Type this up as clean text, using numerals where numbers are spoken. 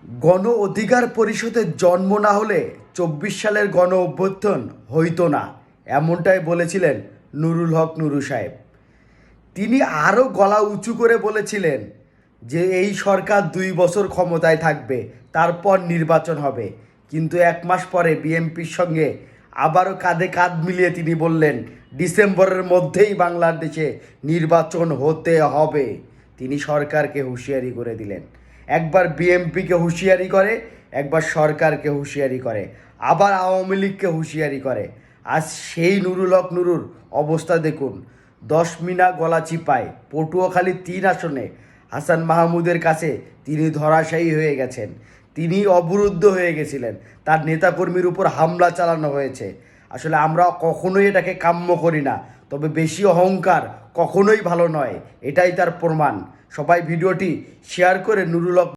গণ অধিকার পরিষদের জন্ম না হলে ২৪ সালের গণ অভ্যুত্থান হইতো না, এমনটাই বলেছিলেন নুরুল হক নুরু সাহেব। তিনি আরও গলা উঁচু করে বলেছিলেন যে এই সরকার ২ বছর ক্ষমতায় থাকবে, তারপর নির্বাচন হবে। কিন্তু ১ মাস পরে বিএনপির সঙ্গে আবারও কাঁধে কাঁধ মিলিয়ে তিনি বললেন ডিসেম্বরের মধ্যেই বাংলাদেশে নির্বাচন হতে হবে। তিনি সরকারকে হুঁশিয়ারি করে দিলেন। একবার বিএনপিকে হুঁশিয়ারি করে, একবার সরকারকে হুঁশিয়ারি করে, আবার আওয়ামী লীগকে হুঁশিয়ারি করে। আজ সেই নুরুল হক নুরুর অবস্থা দেখুন। ১০ মিনা গলাচিপায় পটুয়াখালী ৩ আসনে হাসান মাহমুদের কাছে তিনি ধরাশায়ী হয়ে গেছেন। তিনি অবরুদ্ধ হয়ে গেছিলেন, তার নেতাকর্মীর উপর হামলা চালানো হয়েছে। আসলে আমরা কখনোই এটাকে কাম্য করি না, তবে বেশি অহংকার কখনোই ভালো নয়, এটাই তার প্রমাণ। সবাই ভিডিওটি শেয়ার করে নুরুল হক